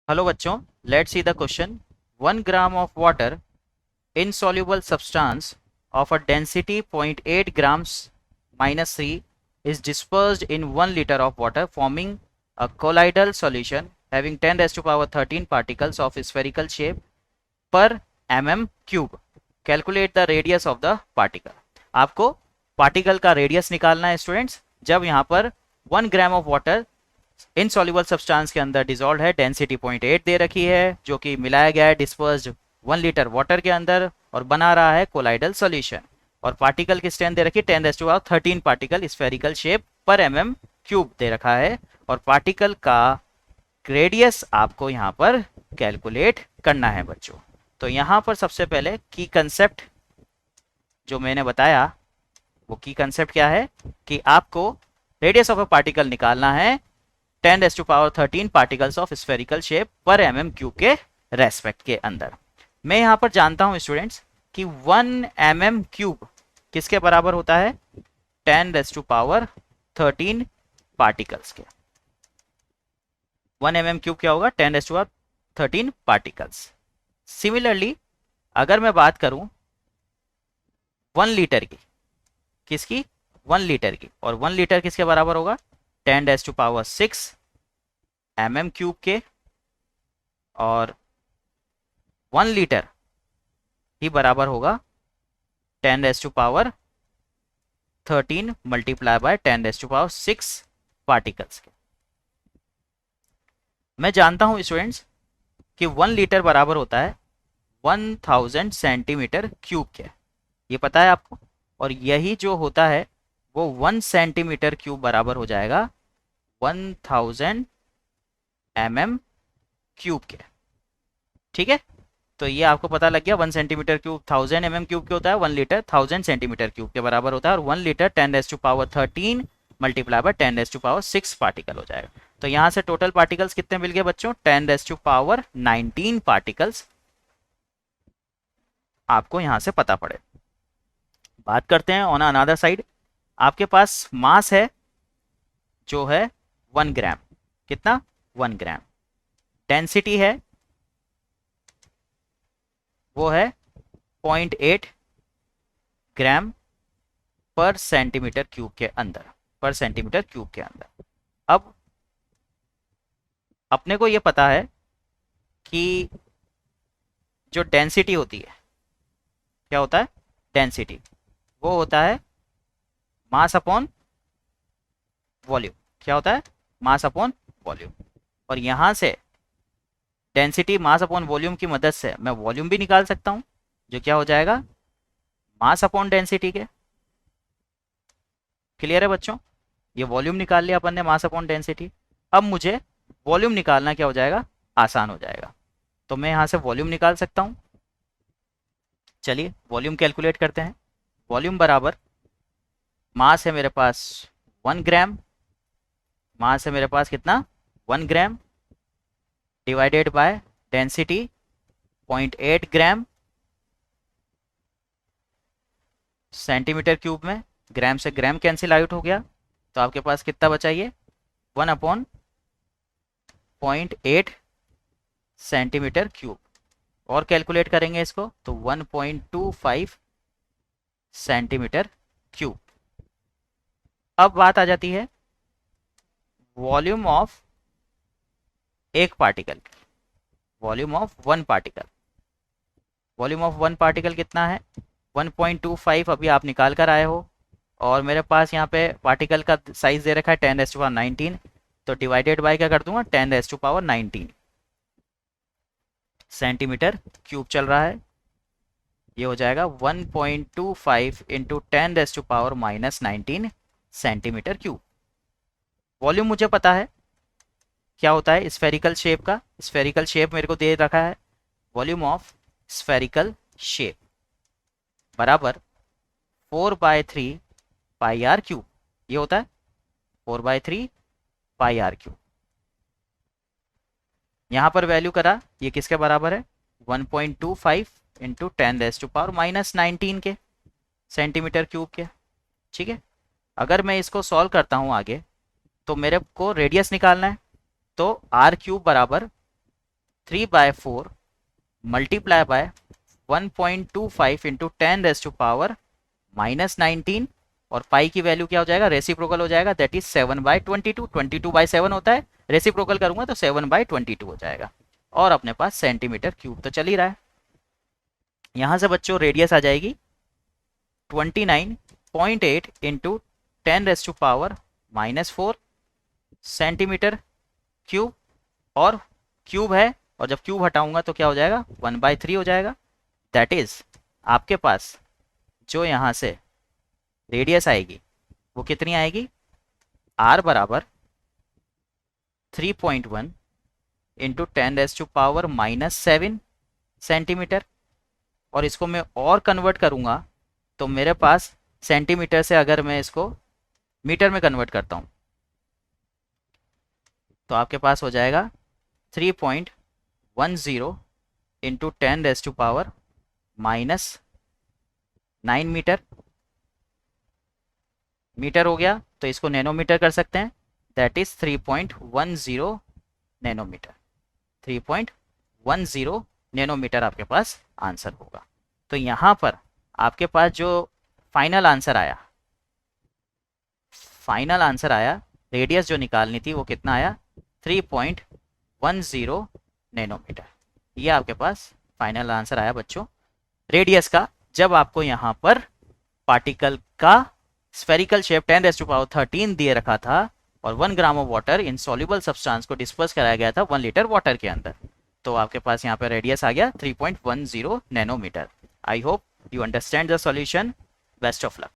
Hello बच्चों, let's see the question. 1 gram of water insoluble substance of a density 0.8 grams minus 3 is dispersed in 1 liter of water forming a colloidal solution having 10 raised to power 13 particles of spherical shape per mm cube. Calculate the radius of the particle. आपको particle का radius निकालना है students. जब यहाँ पर 1 gram of water insoluble substance के अंदर dissolve है, डेंसिटी 0.8 दे रखी है, जो कि मिलाया गया है डिस्पर्स्ड 1 लीटर वाटर के अंदर और बना रहा है कोलाइडल सॉल्यूशन। और पार्टिकल की स्ट्रेंथ दे रखी है 10⁻13 पार्टिकल स्फेरिकल शेप पर mm क्यूब दे रखा है। और पार्टिकल का रेडियस आपको यहाँ पर कैलकुलेट करना है बच्चों। तो यहाँ पर सबसे पहले की कंसेप्ट जो मैंने बताया, वो की कंसेप्ट क्या है कि आपको रेडियस ऑफ अ पार्टिकल निकालना है 10⁻13 पार्टिकल्स ऑफ स्फेरिकल शेप पर mm क्यूब के रेस्पेक्ट के अंदर। मैं यहाँ पर जानता हूँ स्टूडेंट्स कि 1 mm क्यूब किसके बराबर होता है? 10⁻13 पार्टिकल्स के। 1 mm क्यूब क्या होगा? 10⁻13 पार्टिकल्स। सिमिलरली अगर मैं बात करूं 1 लीटर की, किसकी? 1 लीटर की। और 1 लीटर किसके बराबर होगा? 10⁻6 mm क्यूब के। और 1 लीटर ही बराबर होगा 10⁻13 मल्टीप्लाई बाय 10⁻6 पार्टिकल्स के। मैं जानता हूं स्टूडेंट्स कि 1 लीटर बराबर होता है 1000 सेंटीमीटर क्यूब के, ये पता है आपको। और यही जो होता है वो 1 सेंटीमीटर क्यूब बराबर हो जाएगा 1000 mm क्यूब के। ठीक है, तो ये आपको पता लग गया। 1 सेंटीमीटर क्यूब 1000 mm क्यूब के होता है, 1 लीटर 1000 सेंटीमीटर क्यूब के बराबर होता है। और 1 लीटर 10⁻13 मल्टीप्लाई बाय 10⁻6 पार्टिकल हो जाएगा। तो यहाँ से टोटल पार्टिकल्स कितने मिल गए बच्चों? 10⁻19 पार्टिकल्स आपको यहाँ से पता पड़े। बात करते हैं ऑन अनदर साइड। आपके पास मास है जो है 1 ग्राम। कितना? 1 ग्राम। डेंसिटी है वो है 0.8 ग्राम पर सेंटीमीटर क्यूब के अंदर, पर सेंटीमीटर क्यूब के अंदर। अब अपने को ये पता है कि जो डेंसिटी होती है, क्या होता है? डेंसिटी वो होता है मास अपॉन वॉल्यूम। क्या होता है? Mass upon volume. और यहां से डेंसिटी मास अपॉन वॉल्यूम की मदद से मैं वॉल्यूम भी निकाल सकता हूं, जो क्या हो जाएगा? मास अपॉन डेंसिटी के। क्लियर है बच्चों? ये वॉल्यूम निकाल लिया अपन ने, मास अपॉन डेंसिटी। अब मुझे वॉल्यूम निकालना क्या हो जाएगा? आसान हो जाएगा। तो मैं यहां से वॉल्यूम निकाल सकता हूं। चलिए वॉल्यूम कैलकुलेट करते हैं। वॉल्यूम बराबर मास है मेरे पास 1 ग्राम। मास है मेरे पास कितना? 1 gram divided by density 0.8 gram centimetre cube में। ग्राम से ग्राम कैंसिल आउट हो गया, तो आपके पास कितना बचा? ये 1 अपॉन 0.8 सेंटीमीटर क्यूब। और कैलकुलेट करेंगे इसको तो 1.25 सेंटीमीटर क्यूब। अब बात आ जाती है वॉल्यूम ऑफ एक particle, volume of 1 particle. Volume of 1 particle कितना है? 1.25 अभी आप निकाल कर आए हो। और मेरे पास यहाँ पे पार्टिकल का साइज दे रखा है 10⁻19, तो डिवाइडेड बाय क्या कर दूंगा? 10⁻19 सेंटीमीटर क्यूब चल रहा है। ये हो जाएगा 1.25 इंटू 10⁻⁻19 सेंटीमीटर क्यूब। वॉल्यूम मुझे पता है क्या होता है? स्फेरिकल शेप का। स्फेरिकल शेप मेरे को दे रखा है। वॉल्यूम ऑफ स्फेरिकल शेप बराबर 4/3 पाई आर क्यूब। ये होता है 4/3 पाई आर क्यूब। यहां पर वैल्यू करा, ये किसके बराबर है? 1.25 इंटू 10⁻⁻19 के सेंटीमीटर क्यूब के। ठीक है, अगर मैं इसको सॉल्व करता हूं आगे, तो मेरे को रेडियस निकालना है। तो आर क्यूब बराबर 3/4 मल्टीप्लाई बाय 1.25 इंटू 10⁻⁻⁻19 और पाई की वैल्यू क्या हो जाएगा, रेसिप्रोकल हो जाएगा, दैट इज 7/22, 22/7 होता है, रेसिप्रोकल करूंगा तो 7/22 हो जाएगा। और अपने पास सेंटीमीटर क्यूब तो चल ही रहा है। यहां से बच्चों रेडियस आ जाएगी 29.8 इंटू 10⁻⁻4 सेंटीमीटर क्यूब, और क्यूब है, और जब क्यूब हटाऊंगा तो क्या हो जाएगा, 1/3 हो जाएगा। दैट इज आपके पास जो यहां से रेडियस आएगी वो कितनी आएगी, r बराबर 3.1 इंटू 10⁻⁻7 सेंटीमीटर। और इसको मैं और कन्वर्ट करूंगा तो मेरे पास सेंटीमीटर से अगर मैं इसको मीटर में कन्वर्ट करता हूं तो आपके पास हो जाएगा 3.10 इंटू 10⁻⁻9 मीटर। मीटर हो गया तो इसको नैनोमीटर कर सकते हैं, दैट इज 3.10 नैनोमीटर। 3.10 नैनोमीटर आपके पास आंसर होगा। तो यहां पर आपके पास जो फाइनल आंसर आया, रेडियस जो निकालनी थी वो कितना आया, 3.10 नैनोमीटर। ये आपके पास फाइनल आंसर आया बच्चों रेडियस का, जब आपको यहाँ पर पार्टिकल का स्फेरिकल शेप 10⁻13 दिए रखा था और 1 gram of water in soluble substance को डिस्पर्स कराया गया था 1 लीटर वाटर के अंदर। तो आपके पास यहाँ पर रेडियस आ गया 3.10 nanometre. I hope you understand the solution. Best of luck.